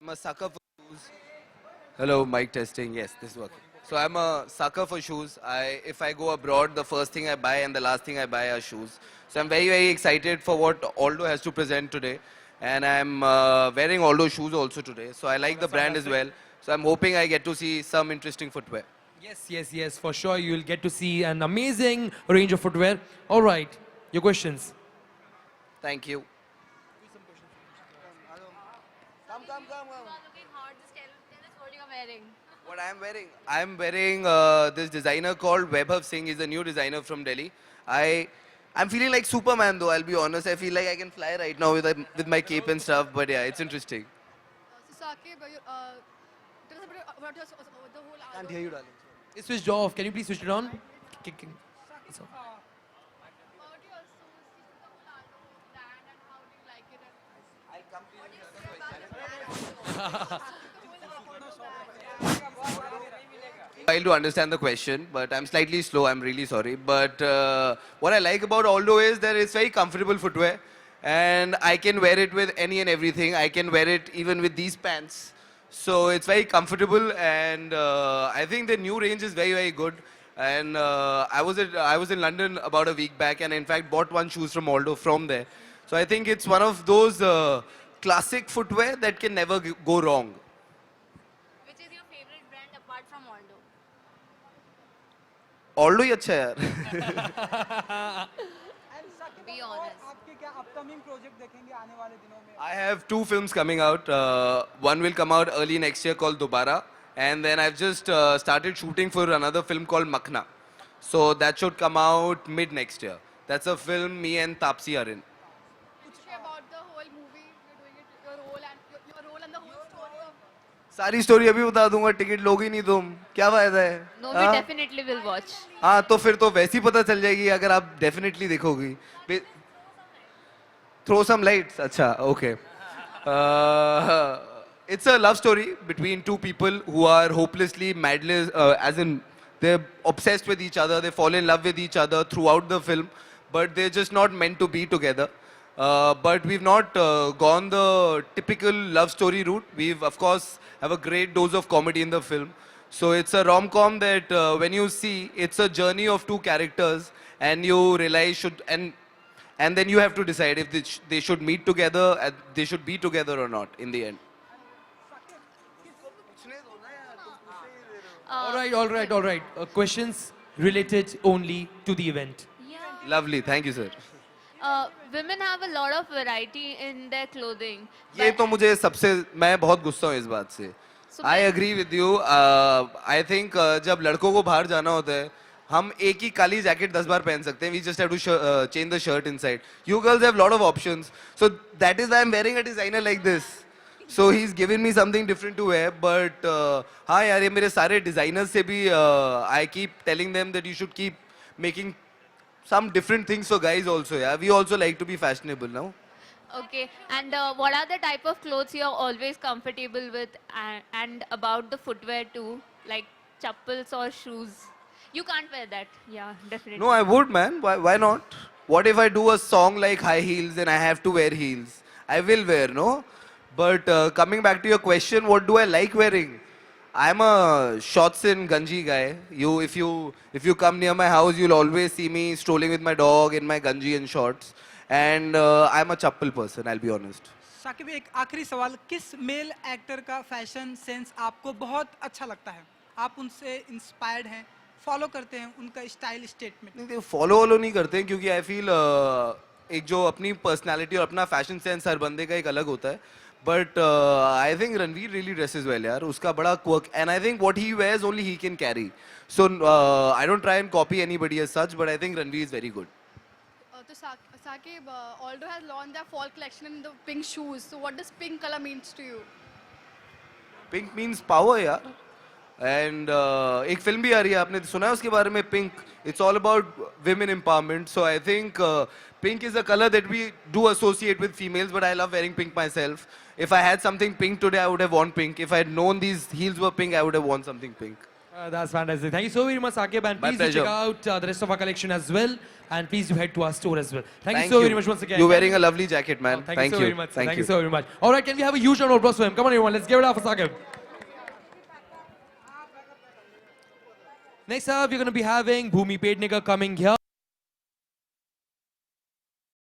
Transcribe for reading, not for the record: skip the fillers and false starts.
I'm a sucker for shoes. Hello, mic testing. Yes, this is working. So I'm a sucker for shoes. If I go abroad, the first thing I buy and the last thing I buy are shoes. So I'm very, very excited for what Aldo has to present today. And I'm wearing Aldo shoes also today. So I like the That's brand as fantastic. well. So I'm hoping I get to see some interesting footwear. Yes, for sure. You'll get to see an amazing range of footwear. All right, your questions. Thank you. You are looking hot. Just tell us what you're wearing. What I'm wearing this designer called Vaibhav Singh. He's a new designer from Delhi. I'm feeling like Superman though. I'll be honest. I feel like I can fly right now with my cape and stuff. But yeah, it's interesting. So Saqib, tell us about the whole Can't album. hear you, darling. It's switched off. Can you please switch it on? It's on. About your shoes, the whole album brand and how do you like it? And what do you feel about the brand also? While to understand the question, but I'm slightly slow. I'm really sorry. But what I like about Aldo is that it's very comfortable footwear, and I can wear it with any and everything. I can wear it even with these pants. So it's very comfortable, and I think the new range is very, very good. And I was in London about a week back, and in fact bought one shoes from Aldo from there. So I think it's one of those classic footwear that can never go wrong. Which is your favorite brand apart from Aldo? Aldo ही अच्छा है यार. Be honest. आपके क्या upcoming project देखेंगे आने वाले दिनों में? I have two films coming out. One will come out early next year called Dobara. And then I've just started shooting for another film called Makhna. So that should come out mid next year. That's a film me and Tapsi are in. Share about the whole movie, you're doing it, your role and the whole story of. सारी story अभी बता दूंगा, ticket लोगे नहीं तुम, क्या फायदा है? No, we definitely will watch. हाँ तो फिर तो वैसे ही पता चल जाएगी अगर आप डेफिनेटली देखोगी. Throw some lights. अच्छा, okay. It's a love story between two people who are hopelessly madly, as in they're obsessed with each other. They fall in love with each other throughout the film, but they're just not meant to be together. But we've not gone the typical love story route. We've of course have a great dose of comedy in the film. So it's a rom-com that when you see, it's a journey of two characters, and you realize and then you have to decide if they should meet together, they should be together or not in the end. All right. Questions related only to the event. Yeah. Lovely, thank you sir. Women have a lot of variety in their clothing. ये but- तो मुझे सबसे मैं बहुत गुस्सा हूँ इस बात से. So I when- agree with you. I think जब लड़कों को बाहर जाना होता है हम एक ही काली जैकेट 10 बार पहन सकते हैं. We just have to change the shirt inside. You girls have lot of options. So that is why I'm wearing a designer like this. So he's given me something different to wear. But हाँ यार ये मेरे सारे designers से भी I keep telling them that you should keep making some different things for guys also. Yeah, we also like to be fashionable now. Okay, and what are the type of clothes you're always comfortable with, and about the footwear too, like chappals or shoes? You can't wear that. Yeah, definitely. No, I would, man. Why not? What if I do a song like High Heels and I have to wear heels? I will wear, no? But coming back to your question, what do I like wearing? I'm a shorts and ganji guy. If you come near my house, you'll always see me strolling with my dog in my ganji and shorts. And I'm a chappal person, I'll be honest. Saqib एक आखिरी सवाल, किस male actor का fashion sense आपको बहुत अच्छा लगता है? आप उनसे इंस्पायर्ड हैं, फॉलो करते हैं उनका स्टाइल स्टेटमेंट? नहीं फॉलो नहीं करते हैं क्योंकि आई फील एक जो अपनी पर्सनालिटी और अपना फैशन सेंस हर बंदे का एक अलग होता है. But I think Ranveer really dresses well यार. उसका बड़ा quirk and I think what he wears only he can carry. So I don't try and copy anybody as such but I think Ranveer is very good. So Saqib, Aldo has launched their fall collection in the pink shoes. So what does pink color means to you? Pink means power यार. And एक film भी आ रही है, आपने सुना है उसके बारे में, pink. It's all about women empowerment. So I think pink is a colour that we do associate with females, but I love wearing pink myself. If I had something pink today, I would have worn pink. If I had known these heels were pink, I would have worn something pink. That's fantastic. Thank you so very much, Sakib. And My please do check pleasure. out the rest of our collection as well. And please do head to our store as well. Thank you Thank so very much once again. You're wearing a lovely jacket, man. Oh, thank you so very much. Thank Thank you. you so very much. All right, can we have a huge round of applause for him? Come on, everyone. Let's give it up for Sakib. Next up, we're going to be having Bhumi Pednekar coming here.